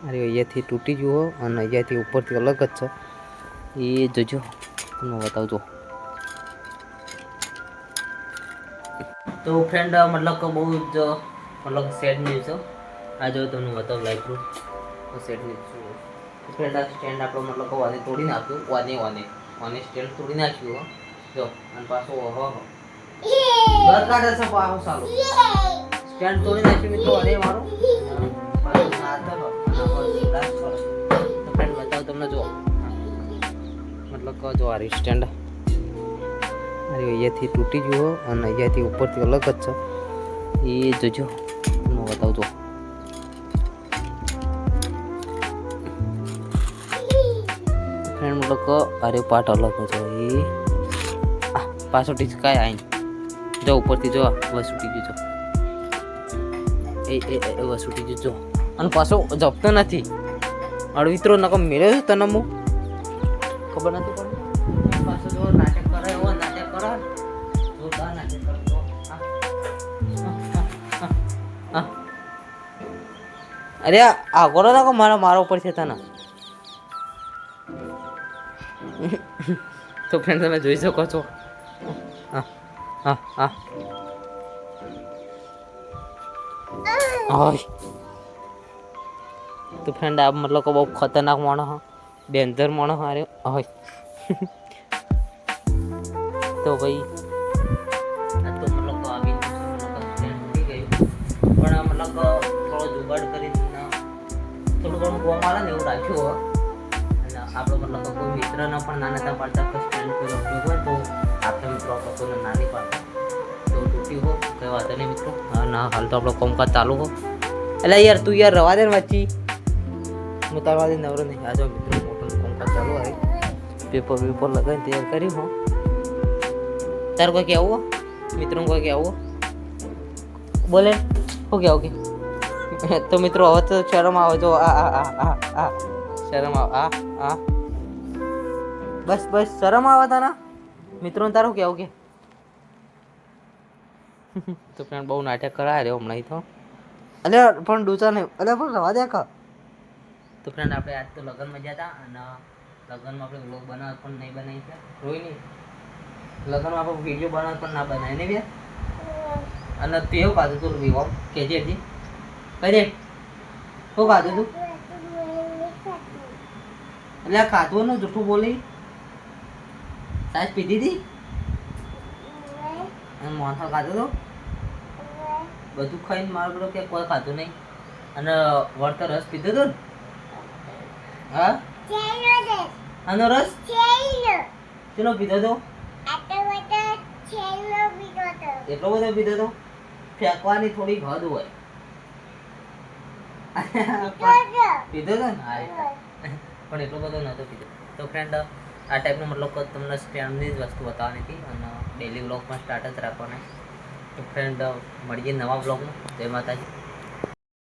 અરે અહીંયાથી તૂટી ગયો અને અહીંયાથી ઉપરથી અલગ જ છે. એ જોજો તમને બતાવજો. તો ફ્રેન્ડ મતલબ કે બહુ જ મતલબ સેડ ન્યૂઝ છે. આ જો તમને બતાવ લાઈક સેડ ન્યૂઝ. ફ્રેન્ડ આ સ્ટેન્ડ આપણો મતલબ કે વાને તોડી નાખ્યું. વાને સ્ટેન્ડ તોડી નાખ્યું. જો અને પાછો ઓહો ઘર કાઢે છે પાછો ચાલુ સ્ટેન્ડ તોડી નાખ્યું મિત્રો. અરે મારું ફ્રેન્ડ બતાવો તમને. જો મતલબ કે જો આ સ્ટેન્ડ અરે અહીંયાથી તૂટી ગયો અને અહીંયાથી ઉપરથી અલગ જ છે. એ જોજો તમને બતાવજો. ફ્રેન્ડ મતલબ કે અરે પાર્ટ અલગ છે. એ પાછો ટીચ કાંઈ આવીને જો ઉપરથી જો બસ ઉઠી ગયું. એ બસ ઉઠી ગયું જો અને પાછો જપતો નથી. અળવિત્રો નકો મેળ્યો છે તને હું ખબર નથી પડતી. પાછો જો નાટક કરે એવો નાટક કરે જોરદાર નાટક કરતો. અરે આગળ નાખો મારા ઉપર છે તને. તો ફ્રેન્ડ તમે જોઈ શકો છો. તો ફ્રેન્ડ આ મતલબ બહુ ખતરનાક માણસ ડેન્જર માણસ હારે હોય. તો ભાઈ આ તો મતલબ આવી થઈ ગયું પણ મતલબ થોડો જુગાડ કરીને થોડું ઘણું ગોમાળે ને એવું રાખ્યું. અને આપણો મતલબ કોઈ મિત્રના પણ નાના પાડતા સ્ટેન્ડ કોઈ ઉપયોગ હોય તો આપણે મિત્રો પસંદ નાની પાડતા તો તૂટી હો કંઈ વાત નહીં મિત્રો. ના હાલ તો આપણો કામકાજ ચાલુ હો. એટલે યાર તું યાર રવા દે ને વચ્ચી હું તારવા દે નવરો નહીં. આ જો મિત્રો મોટું કામકાજ ચાલુ હોય. પેપર લગાવીને તૈયાર કર્યું હો. તાર કોઈ કહેવું મિત્રો કોઈ કહેવું બોલે શું કહેવું કે તો મિત્રો હવે તો શરમ આવે જો આ શરમ આવે આ બસ શરમ આવે તારા મિત્રો તારું કેવું કે તો ફ્રેન્ડ બહુ નાટક કરાય રહ્યો હમણાં તો. અલે પણ ડૂચા નહીં અલે પણ રવા દે કા. તો ફ્રેન્ડ આપણે આજ તો લગ્નમાં ગયા હતા અને લગ્નમાં આપણે વ્લોગ બનાવવા પણ નહીં બનાવી છે. રોઈ નહીં લગ્નમાં આપણે વિડીયો બનાવવા પણ ના બનાવી ને બે. અને તું એવું ખાધું તું વિવો કેજે હજી કહી દે શું ખાધું તું. એટલે આ ખાધું ને જૂઠું બોલી સાસ પીધી હતી અને મોથા ખાધું તો બધું ખાઈને મારું બધું કે કોઈ ખાધું નહીં. અને વળતો રસ પીધો હતો ને. હા આનો રસ ચલો પીધો તો એટલો બધો પીધો તો ફેંકવાની થોડી હદ હોય. પીધો તો ને પણ એટલો બધો નહોતો પીધો. તો ફ્રેન્ડ આ ટાઈપનો મતલબ તમને સ્ટેન્ડની જ વસ્તુ બતાવવાની હતી અને ડેલી વ્લોગ પણ સ્ટાર્ટ જ રાખવાના. તો ફ્રેન્ડ મળીએ નવા વ્લોગમાં. જય માતાજી.